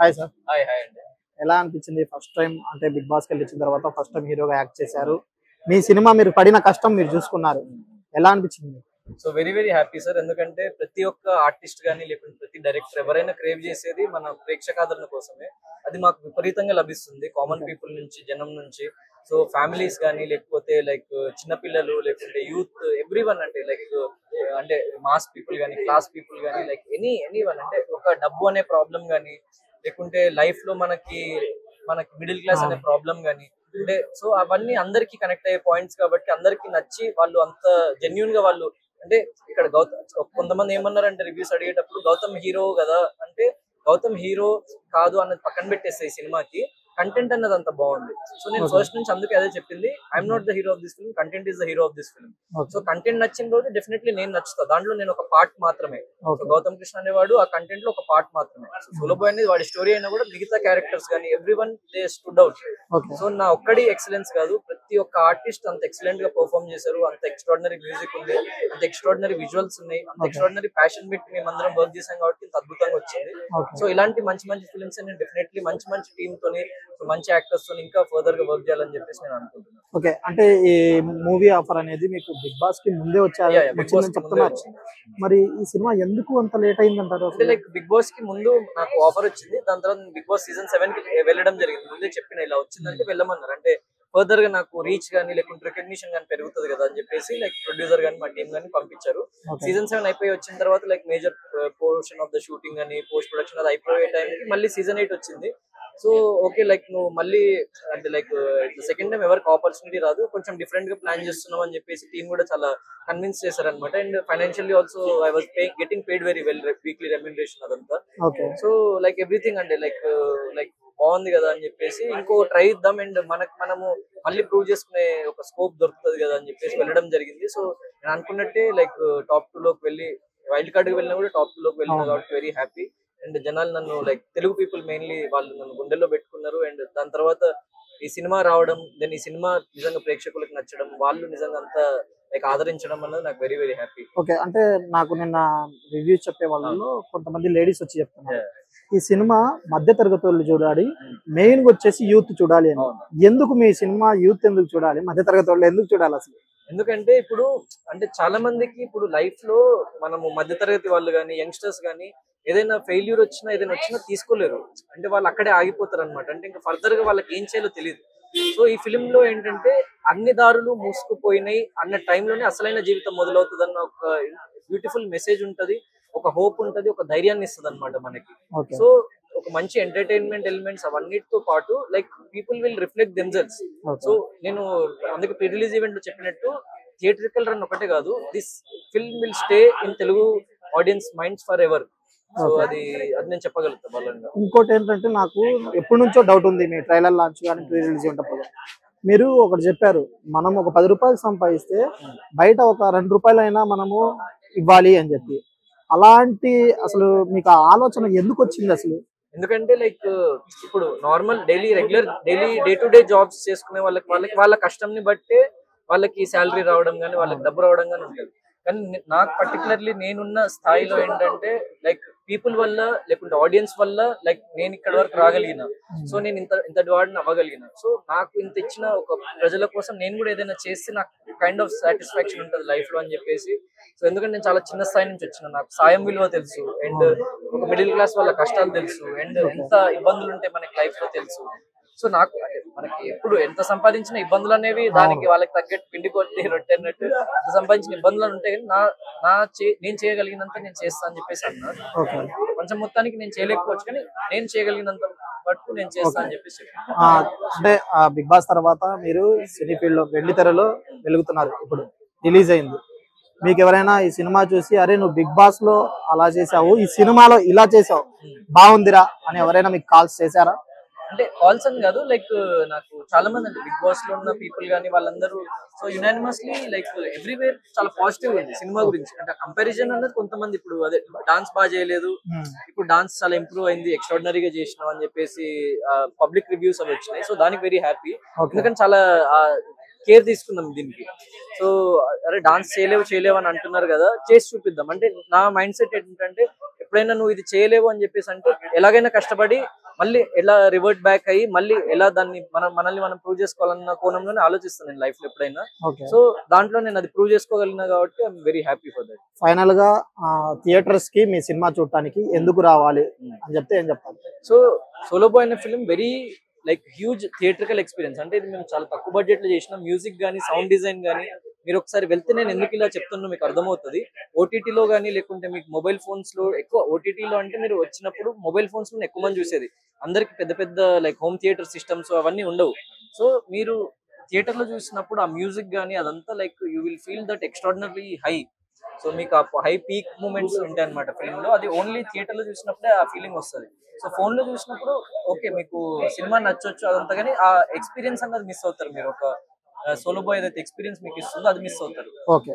Hi sir. Hi hi అండి. ఎలా అనిపించింది ఫస్ట్ టైం అంటే బిగ్ బాస్ కి వెళ్ళిన తర్వాత ఫస్ట్ టైం హీరోగా యాక్ట్ చేశారు. మీ సినిమా మీరు పడిన కష్టం మీరు చూసుకున్నారు. ఎలా అనిపించింది? So very very happy sir. ఎందుకంటే ప్రతి ఒక్క ఆర్టిస్ట్ కానీ లేకుంటే ప్రతి డైరెక్టర్ ఎవరైనా క్రేవ్ చేసేది మన ప్రేక్షకాదరణ కోసమే. అది మాకు విపరీతంగా లభిస్తుంది కామన్ పీపుల్ నుంచి, జనం నుంచి. సో ఫ్యామిలీస్ కానీ లేకపోతే లైక్ చిన్నపిల్లలు లేకుంటే యూత్ ఎవ్రీవన్ అంటే మాస్ పీపుల్ కానీ క్లాస్ పీపుల్ కానీ లైక్ ఎనీ వన్ అంటే ఒక డబ్బు అనే ప్రాబ్లం కానీ లేకుంటే లైఫ్ లో మనకి మిడిల్ క్లాస్ అనే ప్రాబ్లం కానీ అంటే సో అవన్నీ అందరికి కనెక్ట్ అయ్యే పాయింట్స్ కాబట్టి అందరికి నచ్చి వాళ్ళు అంత జెన్యున్ గా వాళ్ళు అంటే ఇక్కడ కొంతమంది ఏమన్నారంటే రివ్యూస్ అడిగేటప్పుడు గౌతమ్ హీరో కదా అంటే గౌతమ్ హీరో కాదు అన్నది పక్కన పెట్టేస్తే ఈ సినిమాకి కంటెంట్ అన్నది అంత బాగుంది. సో నేను ఫస్ట్ నుంచి అందుకే అదే చెప్పింది, I'm not the hero of this film, content is the hero of this film. So content నచ్చిన రోజు డెఫినెట్లీ నేను నచ్చుతా, దాంట్లో నేను ఒక పార్ట్ మాత్రమే. సో గౌతమ్ కృష్ణ అనేవాడు ఆ కంటెంట్ లో ఒక పార్ట్ మాత్రమే. సో సోలో బాయ్ అనేది వాడి స్టోరీ అయినా కూడా మిగతా క్యారెక్టర్స్ కానీ everyone they stood out. So నా ఒక్కడి ఎక్సలెన్స్ కాదు, ప్రతి ఒక్క ఆర్టిస్ట్ అంత ఎక్సలెంట్ గా పర్ఫార్మ్ చేశారు. అంత ఎక్స్ట్రాడినరీ మ్యూజిక్ ఉంది, అంత ఎక్స్ట్రాడినరీ విజువల్స్ ఉన్నాయి, అంత ఎక్స్ట్రాడినరీ ప్యాషన్ పెట్టి మేము అందరం వర్క్ చేసాం కాబట్టి ఇంత అద్భుతంగా వచ్చింది. సో ఇలాంటి మంచి మంచి ఫిల్మ్స్ నేను డెఫినెట్లీ మంచి టీమ్ తోని మంచి యాక్టర్స్ తో ఇంకా ఫర్దర్ గా వర్క్ చేయాలని చెప్పేసి నేను అనుకుంటున్నాను. ఓకే, అంటే ఈ మూవీ ఆఫర్ అనేది మీకు బిగ్ బాస్ కి ముందే వచ్చిందని చెప్తున్నారు. మరి ఈ సినిమా ఎందుకు అంత లేట్ అయిందంటారు? అంటే లైక్ బిగ్ బాస్ కి ముందు నాకు ఆఫర్ వచ్చింది, దాని తర్వాత బిగ్ బాస్ సీజన్ 7 కి వెళ్ళడం జరిగింది. ముందే చెప్పిన ఇలా వచ్చిందంటే వెళ్ళమన్నారు, అంటే ఫర్దర్ గా నాకు రీచ్ గానీ లేకుంటే రికగ్నిషన్ గానీ పెరుగుతుంది కదా అని చెప్పేసి లైక్ ప్రొడ్యూసర్ గానీ మా టీం గానీ పంపించారు. సీజన్ 7 అయిపోయి వచ్చిన తర్వాత like major portion of the shooting అని పోస్ట్ ప్రొడక్షన్ అది అయిపోయే టైంకి మళ్ళీ సీజన్ 8 వచ్చింది. సో ఓకే లైక్ నువ్వు మళ్ళీ అంటే లైక్ సెకండ్ టైం ఎవరికి ఆపర్చునిటీ రాదు, కొంచెం డిఫరెంట్ గా ప్లాన్ చేస్తున్నాం అని చెప్పేసి టీం కూడా చాలా కన్విన్స్ చేశారనమాట. And financially also I was getting paid very well, weekly remuneration అదంతా. సో లైక్ ఎవ్రీథింగ్ అంటే లైక్ బాగుంది కదా అని చెప్పేసి ఇంకో ట్రై ఇద్దాం అండ్ మనము మళ్ళీ ప్రూవ్ చేసుకునే ఒక స్కోప్ దొరుకుతుంది కదా అని చెప్పేసి వెళ్ళడం జరిగింది. సో నేను అనుకున్నట్టే లైక్ టాప్ 2 లోకి వెళ్ళి వైల్డ్ కార్డ్ కి వెళ్ళినా కూడా టాప్ 2 లోకి వెళ్ళినా కాబట్టి వెరీ హ్యాపీ. అండ్ జనాలు నన్ను లైక్ తెలుగు పీపుల్ మెయిన్లీ వాళ్ళు నన్ను గుండెల్లో పెట్టుకున్నారు. అండ్ దాని తర్వాత ఈ సినిమా రావడం, దెన్ ఈ సినిమా నిజంగా ప్రేక్షకులకు నచ్చడం, వాళ్ళు నిజంగా అంతా లైక్ ఆదరించడం అన్నది నాకు వెరీ వెరీ హ్యాపీ. ఓకే, అంటే నాకు నిన్న రివ్యూస్ చెప్పే వాళ్ళలో కొంతమంది లేడీస్ వచ్చి చెప్తున్నారు ఈ సినిమా మధ్య తరగతి వాళ్ళు చూడాలి, మెయిన్ గా వచ్చేసి యూత్ చూడాలి అని. ఎందుకు మీ సినిమా యూత్ ఎందుకు చూడాలి, మధ్య తరగతి వాళ్ళు ఎందుకు చూడాలి అసలు? ఎందుకంటే ఇప్పుడు అంటే చాలా మందికి ఇప్పుడు లైఫ్ లో మనము మధ్య తరగతి వాళ్ళు కానీ యంగ్స్టర్స్ కానీ ఏదైనా ఫెయిల్యూర్ వచ్చినా ఏదైనా వచ్చినా తీసుకోలేరు, అంటే వాళ్ళు అక్కడే ఆగిపోతారు అనమాట. అంటే ఇంకా ఫర్దర్ గా వాళ్ళకి ఏం చేయాలో తెలియదు. సో ఈ ఫిలిం లో ఏంటంటే అన్ని దారులు మూసుకుపోయినాయి అన్న టైంలోనే అసలైన జీవితం మొదలవుతుంది అన్న ఒక బ్యూటిఫుల్ మెసేజ్ ఉంటది, ఒక హోప్ ఉంటది, ఒక ధైర్యాన్ని ఇస్తుంది అనమాట మనకి. సో ఒక మంచి ఎంటర్టైన్మెంట్ ఎలిమెంట్స్ అవన్నిటితో పాటు like people will reflect themselves. So నేను అందుకే ప్రీ రిలీజ్ ఈవెంట్ లో చెప్పినట్టు థియేట్రికల్ రన్ ఒకటే కాదు, this film will stay in Telugu audience minds for ever. So అది నేను చెప్పగలుగుతా బలంగా. ఇంకోటి ఏంటంటే నాకు ఎప్పటి నుంచో డౌట్ ఉంది, మీ ట్రైలర్ లాంచ్ కానీ ప్రీ రిలీజ్ ఉంటప్పుడు మీరు ఒకటి చెప్పారు, మనం ఒక 10 రూపాయలు సంపాదిస్తే బయట ఒక 2 రూపాయలైనా మనము ఇవ్వాలి అని చెప్పి. అలాంటి అసలు మీకు ఆ ఆలోచన ఎందుకు వచ్చింది అసలు? ఎందుకంటే లైక్ ఇప్పుడు normal regular day to day jobs చేసుకునే వాళ్ళ కష్టంని బట్టే వాళ్ళకి శాలరీ రావడం కానీ వాళ్ళకి డబ్బు రావడం కానీ ఉంటుంది. కానీ నాకు పర్టికులర్లీ నేనున్న స్థాయిలో ఏంటంటే లైక్ పీపుల్ వల్ల లేకుంటే ఆడియన్స్ వల్ల లైక్ నేను ఇక్కడ వరకు రాగలిగిన, సో నేను ఇంతటి వాడిని అవ్వగలిగిన. సో నాకు ఇంత ఇచ్చిన ఒక ప్రజల కోసం నేను కూడా ఏదైనా చేస్తే నాకు కైండ్ ఆఫ్ సాటిస్ఫాక్షన్ ఉంటుంది లైఫ్ లో అని చెప్పేసి. సో ఎందుకంటే నేను చాలా చిన్న స్థాయి నుంచి వచ్చిన, నాకు సాయం విలువ తెలుసు, అండ్ ఒక మిడిల్ క్లాస్ వాళ్ళ కష్టాలు తెలుసు, అండ్ ఎంత ఇబ్బందులు ఉంటే మనకి లైఫ్ లో తెలుసు. సో నాకు మనకి ఎప్పుడు ఎంత సంపాదించిన ఇబ్బందులు అనేవి దానికి వాళ్ళకి తగ్గట్టు పిండి కొట్టి రొట్టె అన్నట్టు ఎంత సంపాదించిన ఇబ్బందులు ఉంటాయి, కానీ నేను చేయగలిగినంత నేను చేస్తా అని చెప్పేసి అన్నారు. కొంచెం మొత్తానికి నేను చేయలేకపోవచ్చు కానీ నేను చేయగలిగినంత వరకు నేను చేస్తా అని చెప్పేసి. అంటే బిగ్ బాస్ తర్వాత మీరు సినీ ఫీల్డ్ లో వెండి తెరలో వెలుగుతున్నారు, ఇప్పుడు రిలీజ్ అయింది. మీకు ఎవరైనా ఈ సినిమా చూసి అరే నువ్వు బిగ్ బాస్ లో అలా చేసావు, ఈ సినిమాలో ఇలా చేసావు బాగుందిరా అని ఎవరైనా మీకు కాల్స్ చేశారా? అంటే కాల్స్ అని కాదు, లైక్ నాకు చాలా మంది అంటే బిగ్ బాస్ లో ఉన్న పీపుల్ కానీ వాళ్ళందరూ సో యునానిమస్లీ లైక్ ఎవ్రీవేర్ చాలా పాజిటివ్ ఉంది సినిమా గురించి. అంటే కంపారిజన్ అనేది కొంతమంది ఇప్పుడు అదే డాన్స్ బాగా చేయలేదు, ఇప్పుడు డాన్స్ చాలా ఇంప్రూవ్ అయింది, ఎక్స్ట్రాడినరీగా చేసినాం అని చెప్పేసి పబ్లిక్ రివ్యూస్ అవి వచ్చినాయి. సో దానికి వెరీ హ్యాపీ, ఎందుకంటే చాలా కేర్ తీసుకుందాం దీనికి. సో అరే డాన్స్ చేయలేవు అని అంటున్నారు కదా, చేసి చూపిద్దాం. అంటే నా మైండ్ సెట్ ఏంటంటే ఎప్పుడైనా నువ్వు ఇది చేయలేవు అని చెప్పేసి అంటే ఎలాగైనా కష్టపడి మళ్ళీ ఎలా రివర్ట్ బ్యాక్ అయ్యి మళ్ళీ ఎలా దాన్ని మనల్ని మనం ప్రూవ్ చేసుకోవాలన్న కోణంలోనే ఆలోచిస్తాను నేను లైఫ్ లో ఎప్పుడైనా. సో దాంట్లో నేను అది ప్రూవ్ చేసుకోగలిగినా కాబట్టి I'm very happy for that. Final గా థియేటర్స్ కి మీ సినిమా చూడటానికి ఎందుకు రావాలి అని చెప్తే ఏం చెప్తారు? సో సోలో బాయ్ అనే film very like huge theatrical experience. అంటే ఇది మేము చాలా తక్కువ బడ్జెట్ లో చేసిన మ్యూజిక్ గానీ సౌండ్ డిజైన్ గానీ మీరు ఒకసారి వెళ్తే నేను ఎందుకు ఇలా చెప్తున్నా మీకు అర్థమవుతుంది. ఓటీటీలో కానీ లేకుంటే మీకు మొబైల్ ఫోన్స్ లో ఎక్కువ, ఓటీటీలో అంటే మీరు వచ్చినప్పుడు మొబైల్ ఫోన్స్ లో ఎక్కువ మంది చూసేది, అందరికి పెద్ద పెద్ద లైక్ హోమ్ థియేటర్ సిస్టమ్స్ అవన్నీ ఉండవు. సో మీరు థియేటర్ లో చూసినప్పుడు ఆ మ్యూజిక్ గానీ అదంతా like you will feel that extraordinary high. So మీకు ఆ హై పీక్ మూమెంట్స్ ఉంటాయి అనమాట ఫిల్మ్ లో. అది ఓన్లీ థియేటర్ లో చూసినప్పుడే ఆ ఫీలింగ్ వస్తుంది. సో ఫోన్ లో చూసినప్పుడు ఓకే మీకు సినిమా నచ్చొచ్చు అదంతా, కానీ ఆ ఎక్స్పీరియన్స్ అన్నది మిస్ అవుతారు మీరు. ఒక సోలో బాయ్ ఏదైతే ఎక్స్పీరియన్స్ మీకు ఇస్తుందో అది మిస్ అవుతారు. ఓకే.